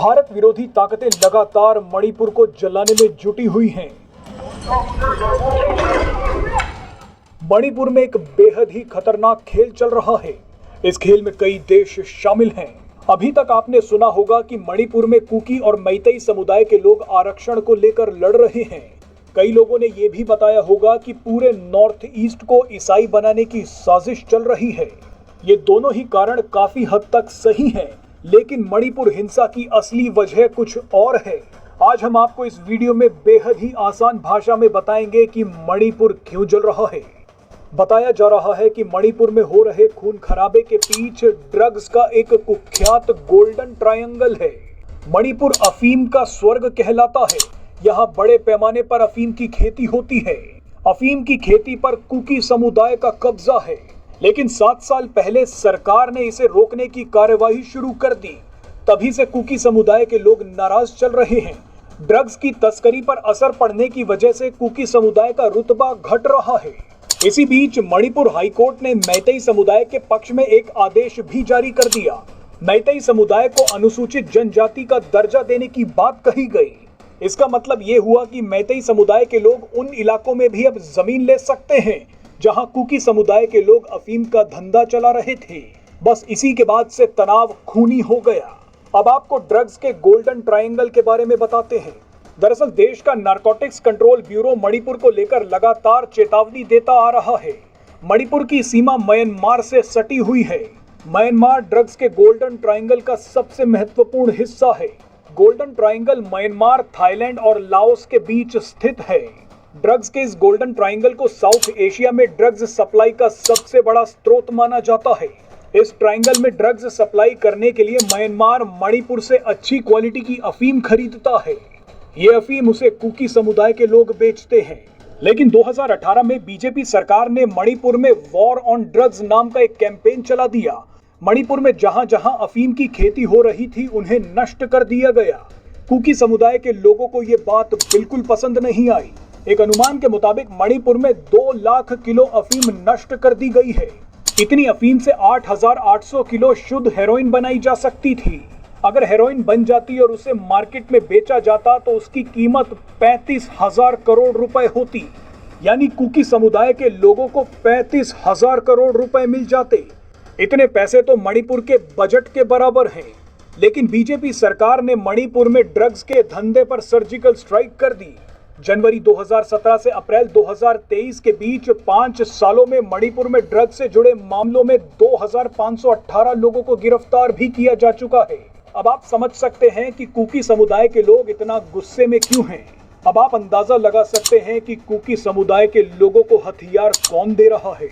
भारत विरोधी ताकतें लगातार मणिपुर को जलाने में जुटी हुई हैं। मणिपुर में एक बेहद ही खतरनाक खेल चल रहा है। इस खेल में कई देश शामिल हैं। अभी तक आपने सुना होगा कि मणिपुर में कुकी और मैतेई समुदाय के लोग आरक्षण को लेकर लड़ रहे हैं। कई लोगों ने यह भी बताया होगा कि पूरे नॉर्थ ईस्ट को ईसाई बनाने की साजिश चल रही है। ये दोनों ही कारण काफी हद तक सही हैं, लेकिन मणिपुर हिंसा की असली वजह कुछ और है। आज हम आपको इस वीडियो में बेहद ही आसान भाषा में बताएंगे कि मणिपुर क्यों जल रहा है। बताया जा रहा है कि मणिपुर में हो रहे खून खराबे के पीछे ड्रग्स का एक कुख्यात गोल्डन ट्रायंगल है। मणिपुर अफीम का स्वर्ग कहलाता है। यहाँ बड़े पैमाने पर अफीम की खेती होती है। अफीम की खेती पर कुकी समुदाय का कब्जा है, लेकिन 7 साल पहले सरकार ने इसे रोकने की कार्यवाही शुरू कर दी। तभी से कुकी समुदाय के लोग नाराज चल रहे हैं। ड्रग्स की तस्करी पर असर पड़ने की वजह से कुकी समुदाय का रुतबा घट रहा है। इसी बीच मणिपुर हाईकोर्ट ने मैतेई समुदाय के पक्ष में एक आदेश भी जारी कर दिया। मैतेई समुदाय को अनुसूचित जनजाति का दर्जा देने की बात कही गई। इसका मतलब ये हुआ कि मैतेई समुदाय के लोग उन इलाकों में भी अब जमीन ले सकते हैं जहां कुकी समुदाय के लोग अफीम का धंधा चला रहे थे। बस इसी के बाद से तनाव खूनी हो गया। अब आपको ड्रग्स के गोल्डन ट्रायंगल के बारे में बताते हैं। दरअसल देश का नारकोटिक्स कंट्रोल ब्यूरो मणिपुर को लेकर लगातार चेतावनी देता आ रहा है। मणिपुर की सीमा म्यांमार से सटी हुई है। म्यांमार ड्रग्स के गोल्डन ट्रायंगल का सबसे महत्वपूर्ण हिस्सा है। गोल्डन ट्रायंगल म्यांमार, थाईलैंड और लाओस के बीच स्थित है। ड्रग्स के इस गोल्डन ट्रायंगल को साउथ एशिया में ड्रग्स सप्लाई का सबसे बड़ा स्रोत माना जाता है। इस ट्रायंगल में ड्रग्स सप्लाई करने के लिए म्यांमार मणिपुर से अच्छी क्वालिटी की अफीम खरीदता है। ये अफीम उसे कुकी समुदाय के लोग बेचते हैं। लेकिन 2018 में बीजेपी सरकार ने मणिपुर में वॉर ऑन ड्रग्स नाम का एक कैंपेन चला दिया। मणिपुर में जहां जहां अफीम की खेती हो रही थी उन्हें नष्ट कर दिया गया। कुकी समुदाय के लोगों को ये बात बिल्कुल पसंद नहीं आई। एक अनुमान के मुताबिक मणिपुर में 2 लाख किलो अफीम नष्ट कर दी गई है। इतनी अफीम से 8,800 किलो शुद्ध हेरोइन बनाई जा सकती थी। अगर हेरोइन बन जाती और उसे मार्केट में बेचा जाता तो उसकी कीमत 35,000 करोड़ रुपए होती। यानी कुकी समुदाय के लोगों को 35,000 करोड़ रुपए मिल जाते। इतने पैसे तो मणिपुर के बजट के बराबर हैं। लेकिन बीजेपी सरकार ने मणिपुर में ड्रग्स के धंधे पर सर्जिकल स्ट्राइक कर दी। जनवरी 2017 से अप्रैल 2023 के बीच 5 सालों में मणिपुर में ड्रग्स से जुड़े मामलों में 2,518 लोगों को गिरफ्तार भी किया जा चुका है। अब आप समझ सकते हैं कि कुकी समुदाय के लोग इतना गुस्से में क्यों हैं। अब आप अंदाजा लगा सकते हैं कि कुकी समुदाय के लोगों को हथियार कौन दे रहा है।